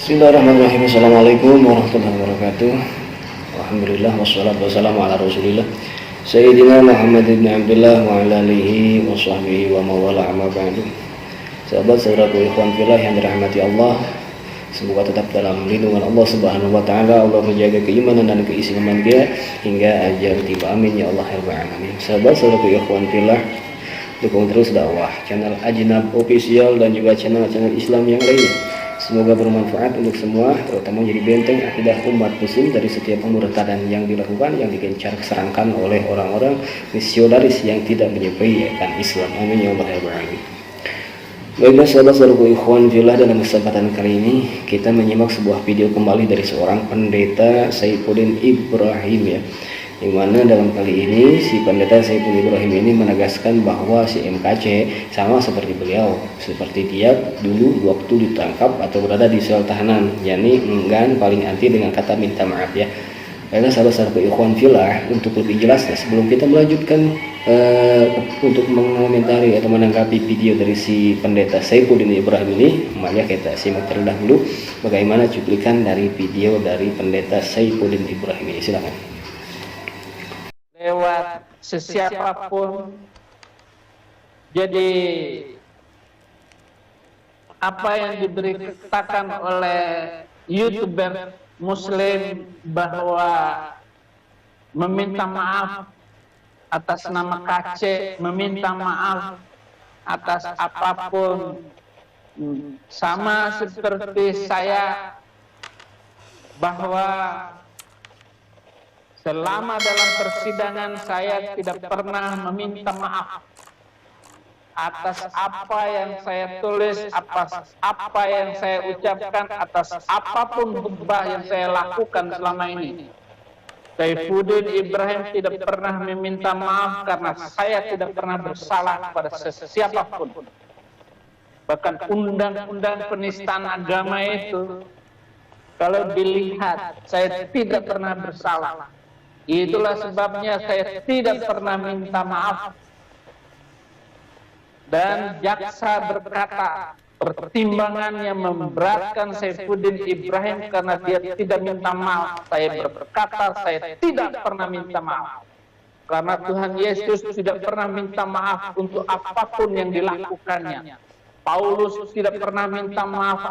Bismillahirrahmanirrahim. Assalamualaikum warahmatullahi wabarakatuh. Alhamdulillah wassalatu wassalamu ala Rasulillah Sayyidina Muhammad ibn Abdullah wa ala alihi wa sahbihi wa mawala amma ba'du. Sahabat saudaraku ikhwan fillah yang dirahmati Allah, semoga tetap dalam lindungan Allah Subhanahu wa taala. Allah menjaga keimanan dan keislaman kita hingga ajal tiba. Amin ya Allah ya rabbal alamin. Sahabat saudaraku ikhwan fillah, dukung terus dakwah channel Ajnab Official dan juga channel-channel Islam yang lainnya. Semoga bermanfaat untuk semua, terutama jadi benteng akidah umat muslim dari setiap pemurtadan yang dilakukan, yang digencar serangkan oleh orang-orang misionaris yang tidak menyampaikan Islam. Amin ya Allah ya rabbal alamin. Baiklah sahabat-sahabatku ikhwan fillah, dalam kesempatan kali ini kita menyimak sebuah video kembali dari seorang pendeta Saifuddin Ibrahim ya. Yang mana dalam kali ini si pendeta Saifuddin Ibrahim ini menegaskan bahwa si MKC sama seperti beliau, seperti dia dulu waktu ditangkap atau berada di sel tahanan, yakni enggan paling anti dengan kata minta maaf ya. Baiklah sahabat-sahabatku ikhwan fillah, untuk lebih jelasnya sebelum kita melanjutkan untuk mengomentari atau menanggapi video dari si pendeta Saifuddin Ibrahim ini, mari kita simak terlebih dahulu bagaimana cuplikan dari video dari pendeta Saifuddin Ibrahim ini. Silakan. Lewat sesiapapun. Jadi apa yang diberitakan oleh YouTuber muslim bahwa meminta maaf atas nama KC, meminta maaf atas apapun, sama seperti saya, bahwa selama dalam persidangan saya tidak pernah meminta maaf atas apa yang saya tulis, atas apa yang saya ucapkan, atas apapun khutbah yang saya lakukan selama ini. Saifuddin Ibrahim tidak pernah meminta maaf karena saya tidak pernah bersalah kepada siapapun. Bahkan undang-undang penistaan agama itu, kalau dilihat, saya tidak pernah bersalah. Itulah sebabnya saya tidak pernah minta maaf. Dan jaksa berkata pertimbangannya memberatkan Saifuddin Ibrahim karena dia tidak minta maaf. Saya berkata saya tidak pernah minta maaf karena Tuhan Yesus tidak pernah minta maaf untuk apapun yang dilakukannya. Paulus tidak pernah minta maaf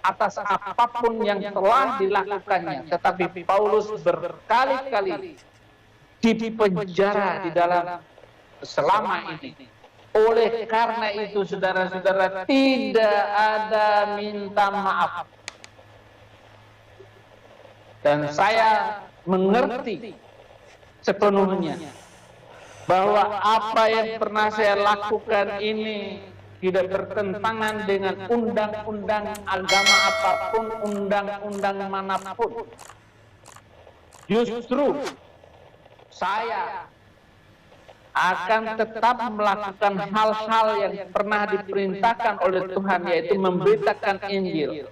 atas apapun yang telah dilakukannya, tetapi Paulus berkali-kali dipenjara di dalam selama ini. Oleh karena itu saudara-saudara, tidak ada minta maaf. Dan saya mengerti sepenuhnya bahwa apa yang pernah saya lakukan ini tidak bertentangan dengan undang-undang agama apapun, undang-undang manapun. Justru saya akan tetap melakukan hal-hal yang pernah diperintahkan oleh Tuhan, yaitu memberitakan Injil.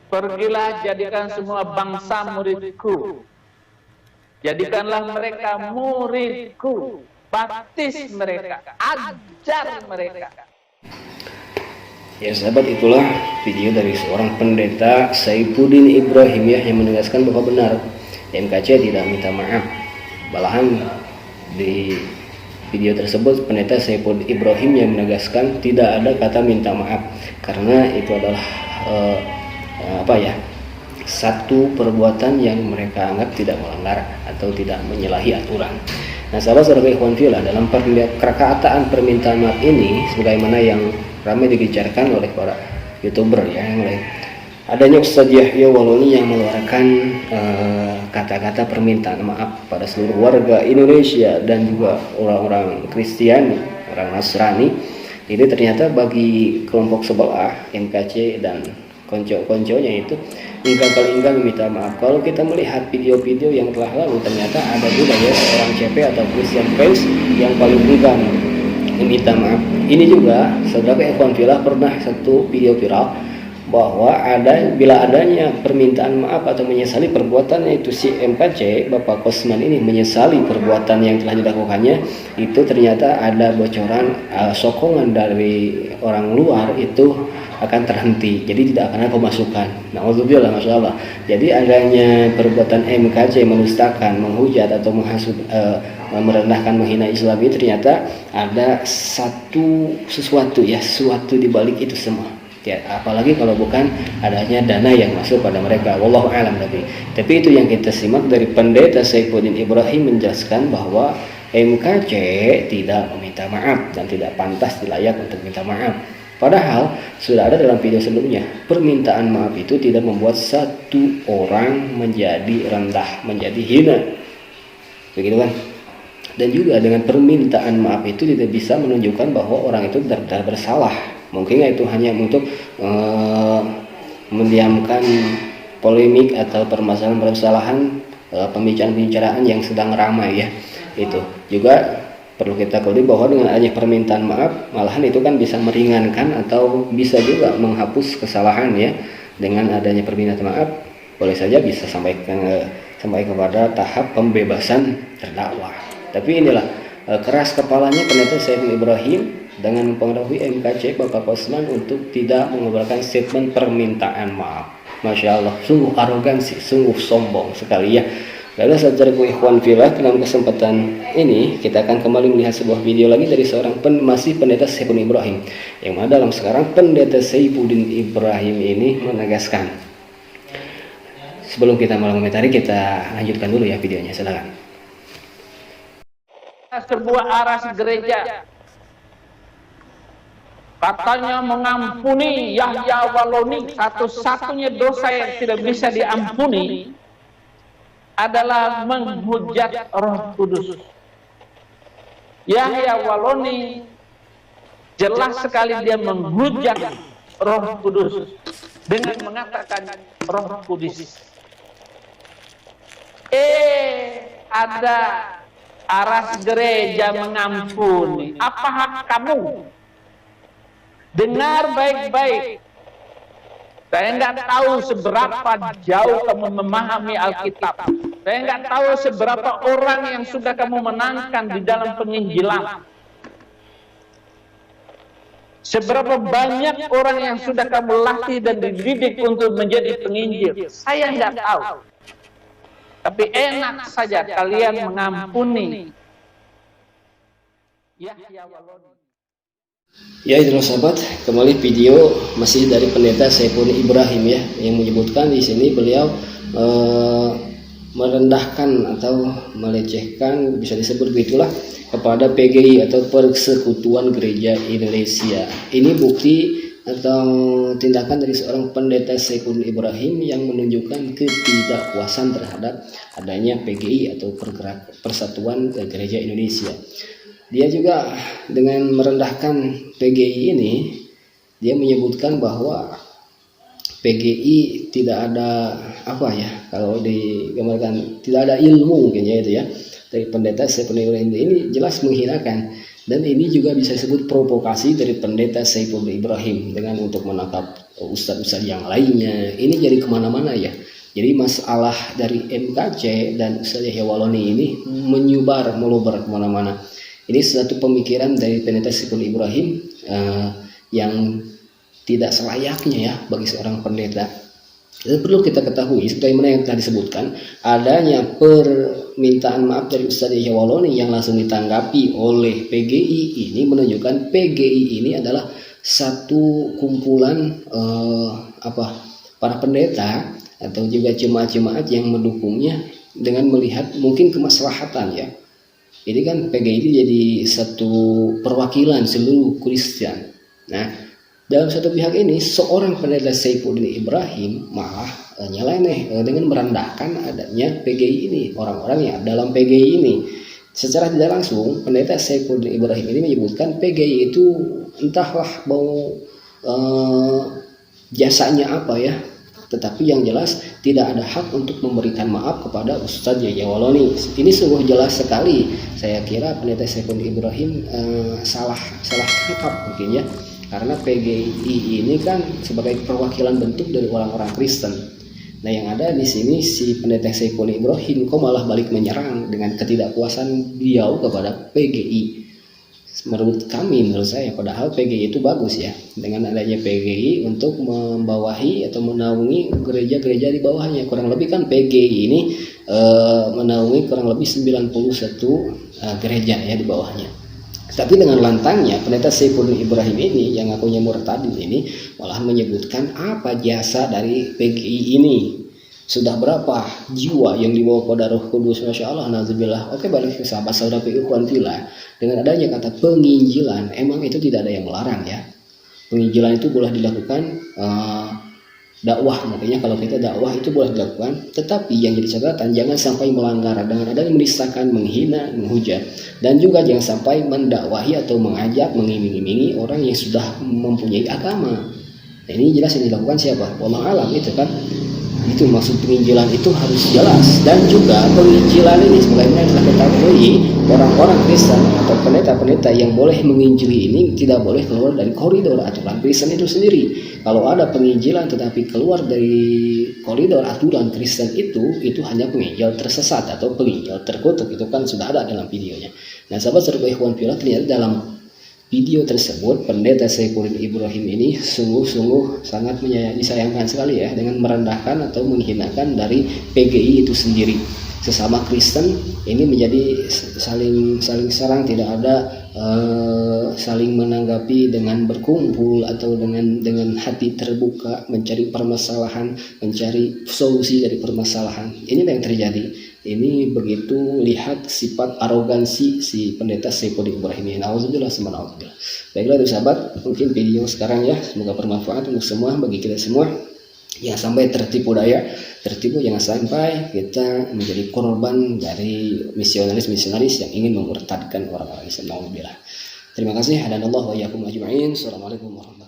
Pergilah, jadikan semua bangsa muridku. Jadikanlah mereka muridku. Baptis mereka, ajar mereka. Ya sahabat, itulah video dari seorang pendeta Saifuddin Ibrahim ya, yang menegaskan bahwa benar MKC tidak minta maaf. Malahan di video tersebut pendeta Saifuddin Ibrahim yang menegaskan tidak ada kata minta maaf karena itu adalah satu perbuatan yang mereka anggap tidak melanggar atau tidak menyalahi aturan. Nah sahabat-sahabat ikhwan fillah, dalam perkataan permintaan maaf ini sebagaimana yang ramai digencarkan oleh para YouTuber ya yang lain, adanya Ustaz Yahya Waloni yang mengeluarkan kata-kata permintaan maaf pada seluruh warga Indonesia dan juga orang-orang Kristiani, orang Nasrani. Ini ternyata bagi kelompok sebelah MKC dan konco-konconya itu enggan meminta maaf. Kalau kita melihat video-video yang telah lalu, ternyata ada juga ya seorang CP atau Christian Face yang paling enggan meminta maaf. Ini juga saudara ikhwan fillah pernah satu video viral bahwa bila adanya permintaan maaf atau menyesali perbuatannya, itu si MKC Bapak Kosman ini menyesali perbuatan yang telah dilakukannya, itu ternyata ada bocoran sokongan dari orang luar itu akan terhenti, jadi tidak akan ada pemasukan. Na'udzubillah, masya Allah. Jadi adanya perbuatan MKC menustakan, menghujat atau menghasut, merendahkan, menghina Islam ini, ternyata ada sesuatu di balik itu semua. Ya, apalagi kalau bukan adanya dana yang masuk pada mereka. Wallahu a'lam. Tapi itu yang kita simak dari Pendeta Saifuddin Ibrahim menjelaskan bahwa MKC tidak meminta maaf dan tidak pantas dilayak untuk minta maaf. Padahal sudah ada dalam video sebelumnya, permintaan maaf itu tidak membuat satu orang menjadi rendah, menjadi hina, begitu kan? Dan juga dengan permintaan maaf itu tidak bisa menunjukkan bahwa orang itu benar-benar bersalah. Mungkin itu hanya untuk mendiamkan polemik atau permasalahan pembicaraan yang sedang ramai ya. Itu juga perlu kita ketahui bahwa dengan adanya permintaan maaf, malahan itu kan bisa meringankan atau bisa juga menghapus kesalahan ya. Dengan adanya permintaan maaf, boleh saja bisa sampai kepada tahap pembebasan terdakwa. Tapi inilah keras kepalanya Pendeta Saifuddin Ibrahim dengan mempengaruhi MKC Bapak Kosman untuk tidak mengeluarkan statement permintaan maaf. Masya Allah, sungguh arogansi, sungguh sombong sekali ya. Lalu saudaraku ikhwan fillah, dalam kesempatan ini kita akan kembali melihat sebuah video lagi dari seorang masih Pendeta Saifuddin Ibrahim, yang mana dalam sekarang Pendeta Saifuddin Ibrahim ini menegaskan. Sebelum kita mengomentari, kita lanjutkan dulu ya videonya, silakan. Sebuah aras gereja katanya mengampuni Yahya Waloni. Satu-satunya dosa yang tidak bisa diampuni adalah menghujat Roh Kudus. Yahya Waloni jelas sekali dia menghujat Roh Kudus dengan mengatakan Roh Kudus. Ada aras gereja mengampuni. Apa hak kamu? Dengar baik-baik. Saya nggak tahu seberapa jauh kamu memahami Alkitab. Saya nggak tahu seberapa orang yang sudah kamu menangkan di dalam penginjilan. Seberapa banyak orang yang sudah kamu latih dan dididik untuk menjadi penginjil. Saya nggak tahu. Tapi enak saja kalian mengampuni Yahya Waloni. Ya, itu sahabat, kembali video masih dari Pendeta Saifuddin Ibrahim ya, yang menyebutkan di sini beliau merendahkan atau melecehkan, bisa disebut begitulah, kepada PGI atau Persekutuan Gereja Indonesia. Ini bukti atau tindakan dari seorang Pendeta Saifuddin Ibrahim yang menunjukkan ketidakpuasan terhadap adanya PGI atau Persatuan Gereja Indonesia. Dia juga dengan merendahkan PGI ini, dia menyebutkan bahwa PGI tidak ada kalau digambarkan tidak ada ilmu mungkin ya itu ya. Dari Pendeta Saifuddin Ibrahim ini jelas menghinakan, dan ini juga bisa disebut provokasi dari Pendeta Saifuddin Ibrahim dengan untuk menangkap ustadz-ustadz yang lainnya. Ini jadi kemana-mana ya. Jadi masalah dari MKC dan Ustadz Yahya Waloni ini meluber kemana-mana. Ini suatu pemikiran dari Pendeta Saifuddin Ibrahim yang tidak selayaknya ya bagi seorang pendeta. Dan perlu kita ketahui, sebagaimana yang telah disebutkan, adanya permintaan maaf dari Ustadz Yahya Waloni yang langsung ditanggapi oleh PGI ini menunjukkan PGI ini adalah satu kumpulan para pendeta atau juga jemaat-jemaat yang mendukungnya dengan melihat mungkin kemaslahatan ya. Ini kan PGI ini jadi satu perwakilan seluruh Kristen. Nah, dalam satu pihak ini seorang Pendeta Saifuddin Ibrahim malah nyeleneh dengan merendahkan adanya PGI ini, orang-orang yang dalam PGI ini. Secara tidak langsung Pendeta Saifuddin Ibrahim ini menyebutkan PGI itu entahlah mau jasanya apa ya, tetapi yang jelas tidak ada hak untuk memberikan maaf kepada Ustadz Yahya Waloni. Ini sungguh jelas sekali. Saya kira Pendeta Saifuddin Ibrahim salah tangkap mungkin ya. karena PGI ini kan sebagai perwakilan bentuk dari orang-orang Kristen. Nah, yang ada di sini si Pendeta Saiful Ibrahim kok malah balik menyerang dengan ketidakpuasan beliau kepada PGI. Menurut saya, padahal PGI itu bagus ya, dengan adanya PGI untuk membawahi atau menaungi gereja-gereja di bawahnya. Kurang lebih kan PGI ini menaungi kurang lebih 91 gereja ya di bawahnya. Tapi dengan lantangnya Pendeta Saiful Ibrahim ini yang ngakunya murtadin ini malah menyebutkan apa jasa dari PGI ini. Sudah berapa jiwa yang dibawa pada Roh Kudus, Masya Allah, nazubillah. Oke, balik ke sahabat saudara ikhwan fillah. Dengan adanya kata penginjilan, emang itu tidak ada yang melarang ya. Penginjilan itu boleh dilakukan, dakwah, makanya kalau kita dakwah itu boleh dilakukan. Tetapi yang jadi catatan, jangan sampai melanggar dengan adanya menistakan, menghina, menghujat. Dan juga jangan sampai mendakwahi atau mengajak, mengiming-imingi orang yang sudah mempunyai agama. Nah, ini jelas yang dilakukan siapa? Wallahu alam itu kan. Itu maksud penginjilan itu harus jelas. Dan juga penginjilan ini sebagaimana telah ketahui, orang-orang Kristen atau pendeta-pendeta yang boleh menginjili ini tidak boleh keluar dari koridor aturan Kristen itu sendiri. Kalau ada penginjilan tetapi keluar dari koridor aturan Kristen itu hanya penginjil tersesat atau penginjil terkutuk. Itu kan sudah ada dalam videonya. Nah, sahabat serba ikhwan fillah, ternyata dalam video tersebut Pendeta Saiful Ibrahim ini sungguh-sungguh sangat disayangkan sekali ya, dengan merendahkan atau menghinakan dari PGI itu sendiri. Sesama Kristen ini menjadi saling serang, tidak ada saling menanggapi dengan berkumpul atau dengan hati terbuka mencari permasalahan, mencari solusi dari permasalahan. Ini yang terjadi. Ini begitu lihat sifat arogansi si Pendeta Saiful Ibrahim ini. Alhamdulillah, subhanallah. Baiklah itu sahabat, mungkin video sekarang ya, semoga bermanfaat untuk semua, bagi kita semua. Jangan sampai tertipu daya, jangan sampai kita menjadi korban dari misionaris yang ingin memurtadkan orang-orang Islam. Alhamdulillah. Terima kasih. Hadanallahu wa iyyakum ajma'in. Assalamualaikum warahmatullahi wabarakatuh.